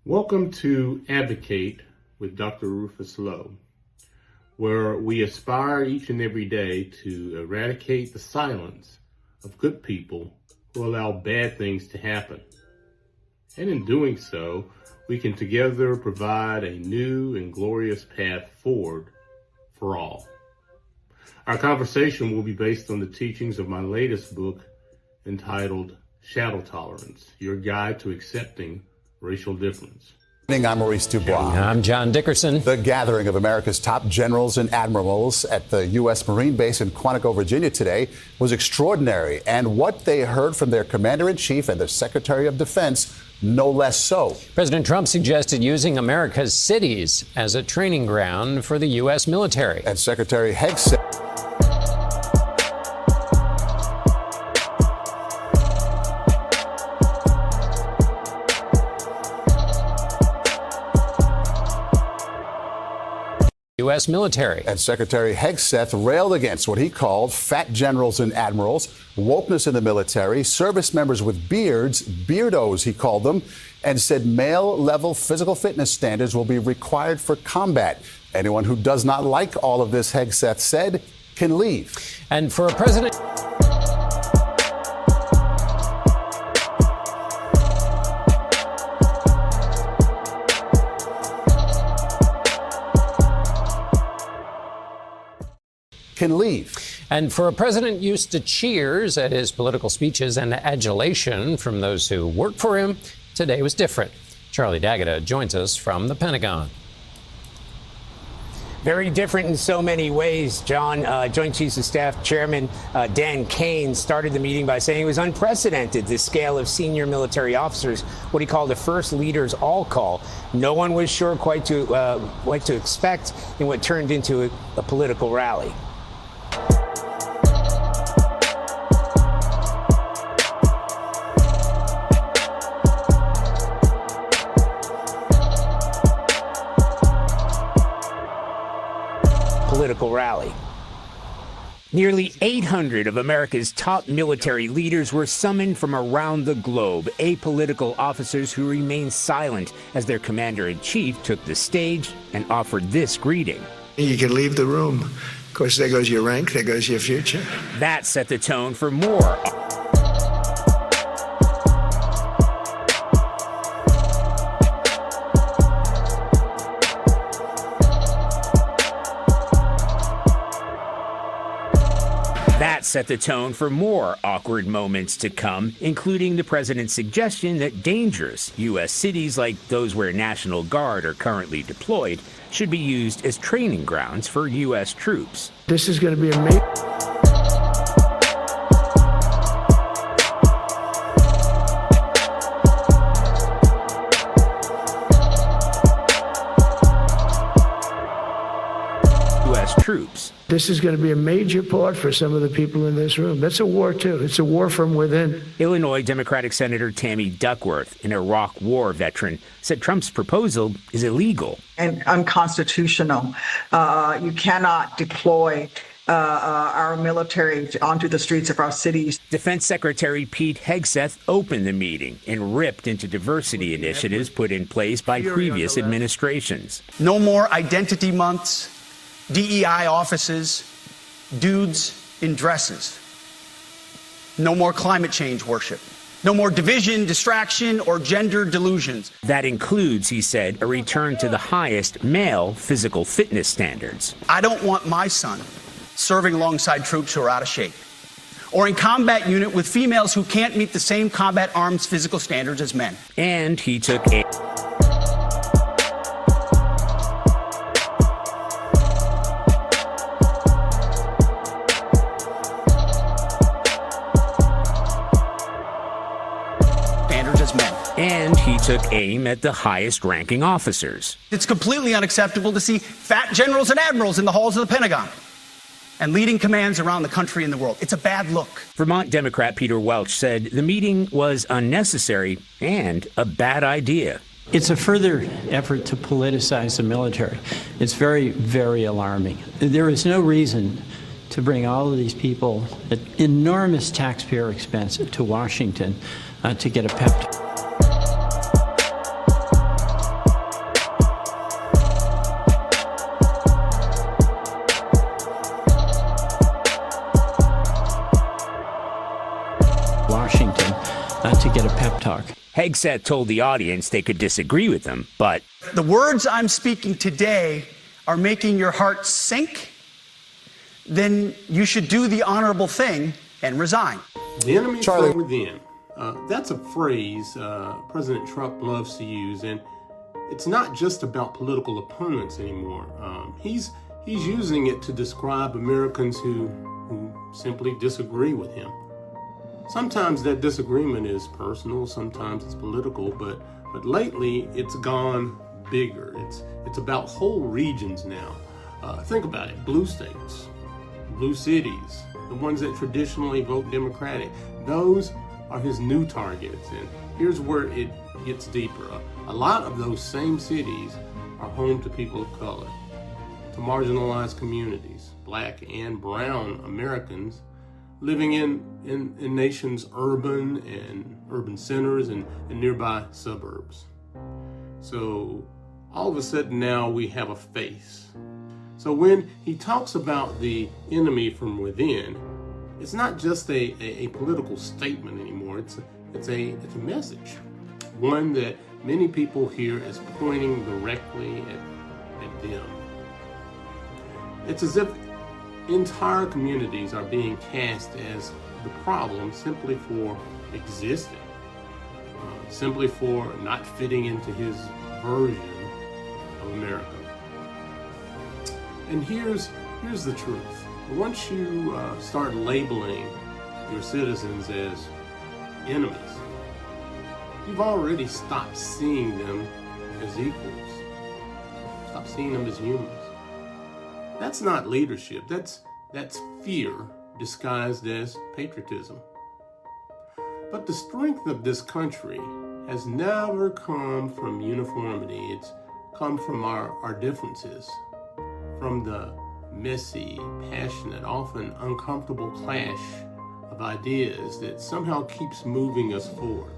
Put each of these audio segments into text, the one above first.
Welcome to Advocate with Dr. Rufus Lowe, where we aspire each and every day to eradicate the silence of good people who allow bad things to happen. And in doing so, we can together provide a new and glorious path forward for all. Our conversation will be based on the teachings of my latest book entitled Shadow Tolerance, Your Guide to Accepting Racial Difference. I'm Maurice Dubois. I'm John Dickerson. The gathering of America's top generals and admirals at the U.S. Marine Base in Quantico, Virginia today was extraordinary, and what they heard from their commander-in-chief and their Secretary of Defense, no less so. President Trump suggested using America's cities as a training ground for the U.S. military. And Secretary Hegseth U.S. military. And Secretary Hegseth railed against what he called fat generals and admirals, wokeness in the military, service members with beards, beardos he called them, and said male-level physical fitness standards will be required for combat. Anyone who does not like all of this, Hegseth said, can leave. And for a president... can leave. And for a president used to cheers at his political speeches and adulation from those who work for him, today was different. Charlie D'Agata joins us from the Pentagon. Very different in so many ways, John. Joint Chiefs of Staff Chairman Dan Kane started the meeting by saying it was unprecedented, the scale of senior military officers, what he called the first leaders all call. No one was sure quite to what to expect in what turned into a political rally. Political rally. Nearly 800 of America's top military leaders were summoned from around the globe, apolitical officers who remained silent as their commander-in-chief took the stage and offered this greeting. You can leave the room. Of course, there goes your rank, there goes your future. That set the tone for more. That set the tone for more awkward moments to come, including the president's suggestion that dangerous U.S. cities like those where National Guard are currently deployed should be used as training grounds for U.S. troops. This is going to be amazing. U.S. troops. This is going to be a major part for some of the people in this room. That's a war, too. It's a war from within. Illinois Democratic Senator Tammy Duckworth, an Iraq War veteran, said Trump's proposal is illegal and unconstitutional. You cannot deploy our military onto the streets of our cities. Defense Secretary Pete Hegseth opened the meeting and ripped into diversity initiatives put in place by previous administrations. No more identity months, DEI offices, dudes in dresses. No more climate change worship. No more division, distraction, or gender delusions. That includes, he said, a return to the highest male physical fitness standards. I don't want my son serving alongside troops who are out of shape, or in combat unit with females who can't meet the same combat arms physical standards as men. And he took a And he took aim at the highest-ranking officers. It's completely unacceptable to see fat generals and admirals in the halls of the Pentagon and leading commands around the country and the world. It's a bad look. Vermont Democrat Peter Welch said the meeting was unnecessary and a bad idea. It's a further effort to politicize the military. It's very, very alarming. There is no reason to bring all of these people at enormous taxpayer expense to Washington to get a pep talk. talk. Hegseth told the audience they could disagree with him, but The words I'm speaking today are making your heart sink, then you should do the honorable thing and resign. The enemy Charlie. from within. That's a phrase President Trump loves to use, and it's not just about political opponents anymore. He's using it to describe Americans who simply disagree with him. Sometimes that disagreement is personal, sometimes it's political, but lately it's gone bigger. It's about whole regions now. Think about it: blue states, blue cities, the ones that traditionally vote Democratic. Those are his new targets, and here's where it gets deeper. A lot of those same cities are home to people of color, to marginalized communities, Black and brown Americans living in nation's urban centers and nearby suburbs. So all of a sudden now we have a face. So when he talks about the enemy from within, it's not just a political statement anymore. It's a message, one that many people hear as pointing directly at them. It's as if entire communities are being cast as the problem simply for existing, simply for not fitting into his version of America. And here's the truth. Once you start labeling your citizens as enemies, you've already stopped seeing them as equals. Stop seeing them as humans. That's not leadership. That's fear disguised as patriotism. But the strength of this country has never come from uniformity. It's come from our differences, from the messy, passionate, often uncomfortable clash of ideas that somehow keeps moving us forward.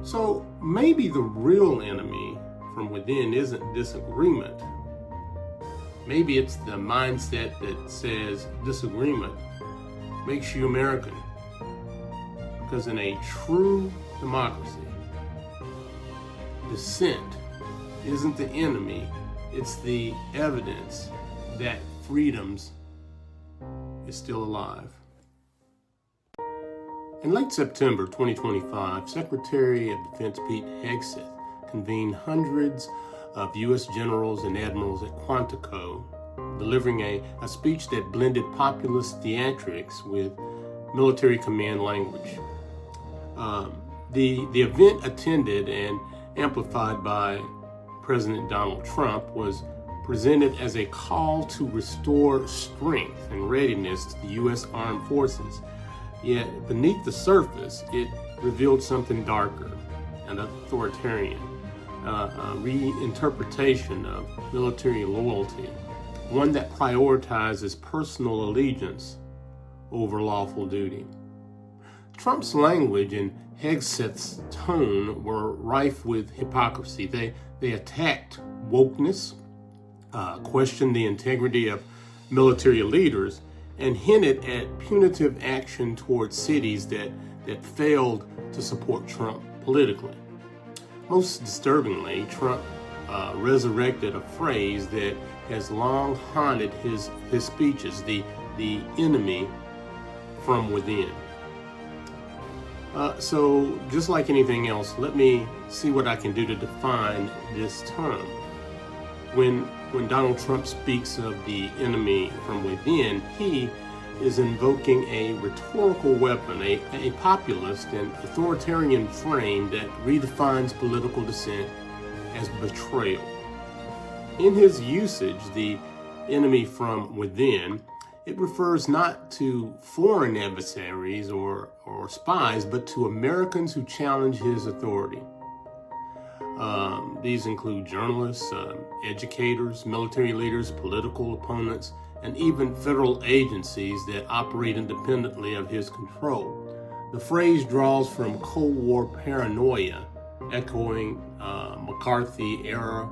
So maybe the real enemy from within isn't disagreement. Maybe it's the mindset that says disagreement makes you American. Because in a true democracy, dissent isn't the enemy, it's the evidence that freedoms is still alive. In late September 2025, Secretary of Defense Pete Hegseth convened hundreds of U.S. generals and admirals at Quantico, delivering a speech that blended populist theatrics with military command language. The event, attended and amplified by President Donald Trump, was presented as a call to restore strength and readiness to the U.S. Armed Forces. Yet beneath the surface, it revealed something darker and authoritarian. A reinterpretation of military loyalty, one that prioritizes personal allegiance over lawful duty. Trump's language and Hegseth's tone were rife with hypocrisy. They attacked wokeness, questioned the integrity of military leaders, and hinted at punitive action towards cities that failed to support Trump politically. Most disturbingly, Trump resurrected a phrase that has long haunted his speeches, the enemy from within. So just like anything else, let me see what I can do to define this term. When Donald Trump speaks of the enemy from within, he is invoking a rhetorical weapon, a populist and authoritarian frame that redefines political dissent as betrayal. In his usage, the enemy from within, it refers not to foreign adversaries or spies, but to Americans who challenge his authority. These include journalists, educators, military leaders, political opponents, and even federal agencies that operate independently of his control. The phrase draws from Cold War paranoia, echoing McCarthy-era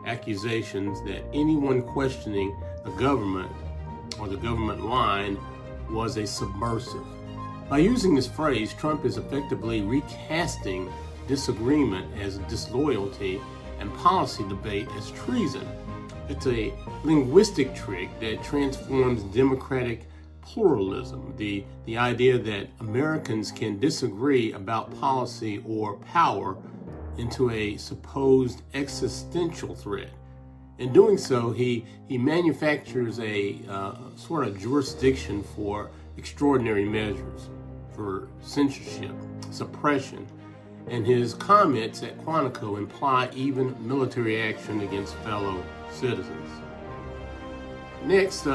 accusations that anyone questioning the government or the government line was a subversive. By using this phrase, Trump is effectively recasting disagreement as disloyalty and policy debate as treason. It's a linguistic trick that transforms democratic pluralism, the idea that Americans can disagree about policy or power, into a supposed existential threat. In doing so, he manufactures a sort of jurisdiction for extraordinary measures, for censorship, suppression, and his comments at Quantico imply even military action against fellow citizens. Next,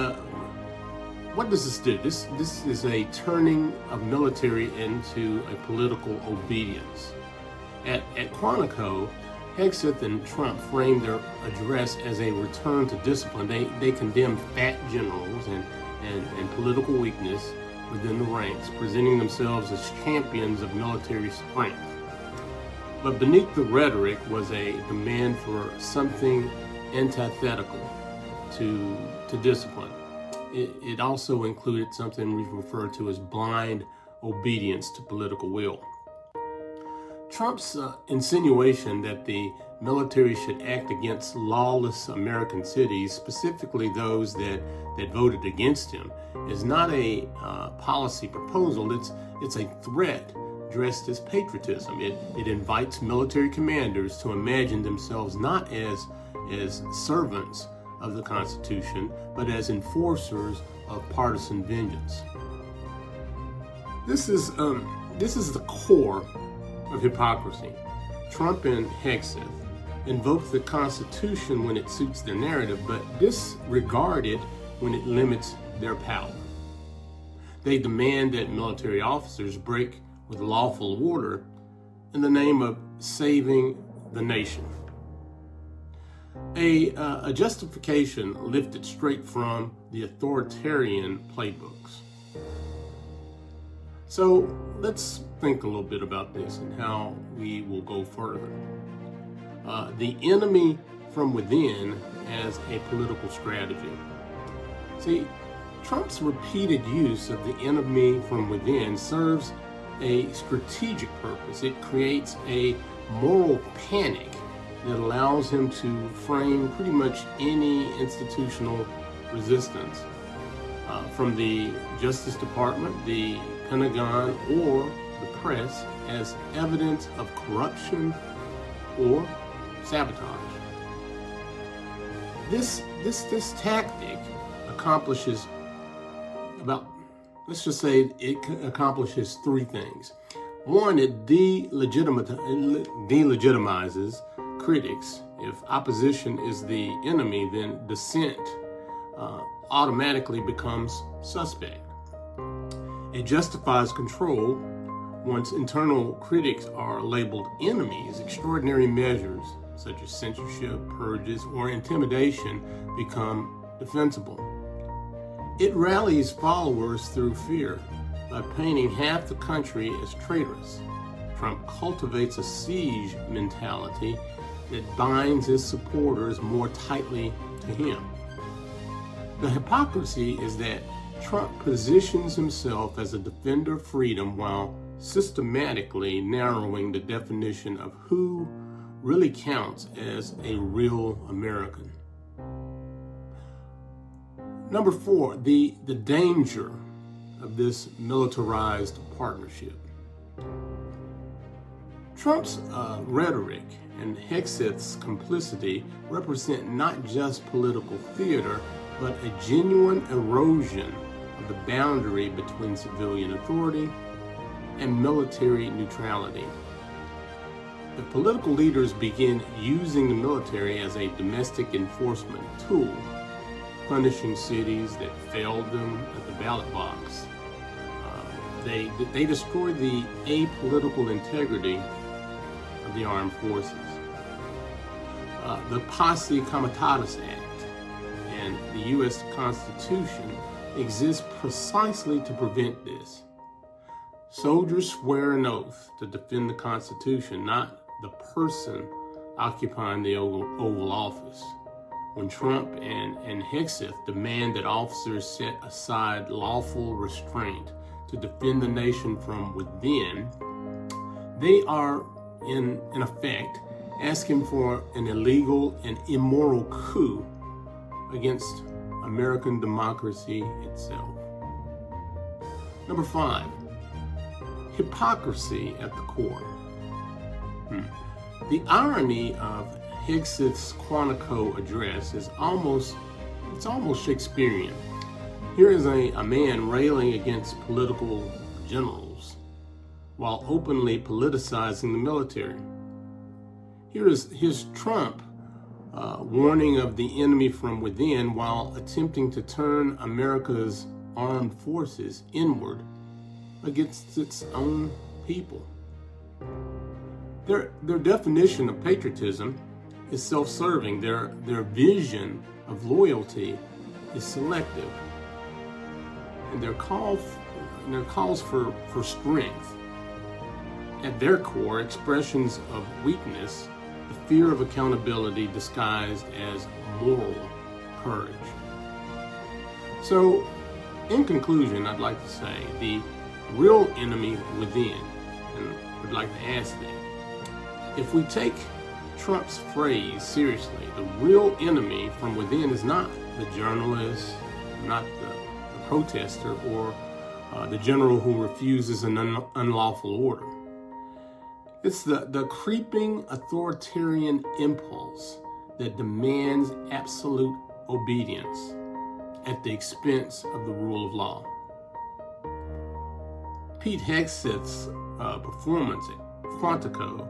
what does this do? This is a turning of military into a political obedience. At Quantico, Hegseth and Trump framed their address as a return to discipline. They condemned fat generals and political weakness within the ranks, presenting themselves as champions of military strength. But beneath the rhetoric was a demand for something antithetical to discipline. It also included something we refer to as blind obedience to political will. Trump's insinuation that the military should act against lawless American cities, specifically those that voted against him, is not a policy proposal. It's a threat dressed as patriotism. It invites military commanders to imagine themselves not as servants of the Constitution, but as enforcers of partisan vengeance. This is the core of hypocrisy. Trump and Hegseth invoke the Constitution when it suits their narrative, but disregard it when it limits their power. They demand that military officers break with lawful order in the name of saving the nation. A justification lifted straight from the authoritarian playbooks. So let's think a little bit about this and how we will go further. The enemy from within as a political strategy. See, Trump's repeated use of the enemy from within serves a strategic purpose. It creates a moral panic that allows him to frame pretty much any institutional resistance, from the Justice Department, the Pentagon, or the press, as evidence of corruption or sabotage. This tactic accomplishes let's just say it accomplishes three things. One, it delegitimizes critics. If opposition is the enemy, then dissent automatically becomes suspect. It justifies control. Once internal critics are labeled enemies, extraordinary measures such as censorship, purges, or intimidation become defensible. It rallies followers through fear by painting half the country as traitorous. Trump cultivates a siege mentality that binds his supporters more tightly to him. The hypocrisy is that Trump positions himself as a defender of freedom while systematically narrowing the definition of who really counts as a real American. Number four, the danger of this militarized partnership. Trump's rhetoric and Hegseth's complicity represent not just political theater, but a genuine erosion of the boundary between civilian authority and military neutrality. If political leaders begin using the military as a domestic enforcement tool, punishing cities that failed them at the ballot box, they destroy the apolitical integrity of the armed forces. The Posse Comitatus Act and the U.S. Constitution exist precisely to prevent this. Soldiers swear an oath to defend the Constitution, not the person occupying the Oval Office. When Trump and Hegseth demand that officers set aside lawful restraint to defend the nation from within, they are, in effect, asking for an illegal and immoral coup against American democracy itself. Number 5, hypocrisy at the core. The irony of Hegseth's Quantico address is almost Shakespearean. Here is a man railing against political generals while openly politicizing the military. Here's Trump warning of the enemy from within while attempting to turn America's armed forces inward against its own people. Their definition of patriotism is self-serving. Their vision of loyalty is selective. And their calls for strength, at their core, expressions of weakness, the fear of accountability disguised as moral courage. So, in conclusion, I'd like to say the real enemy within, and I'd like to ask that, if we take Trump's phrase seriously, the real enemy from within is not the journalist, not the protester, or the general who refuses an unlawful order. It's the creeping authoritarian impulse that demands absolute obedience at the expense of the rule of law. Pete Hegseth's performance at Quantico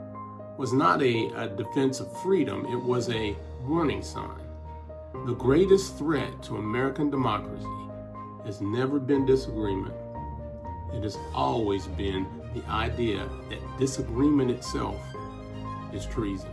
was not a defense of freedom, it was a warning sign. The greatest threat to American democracy has never been disagreement. It has always been the idea that disagreement itself is treason.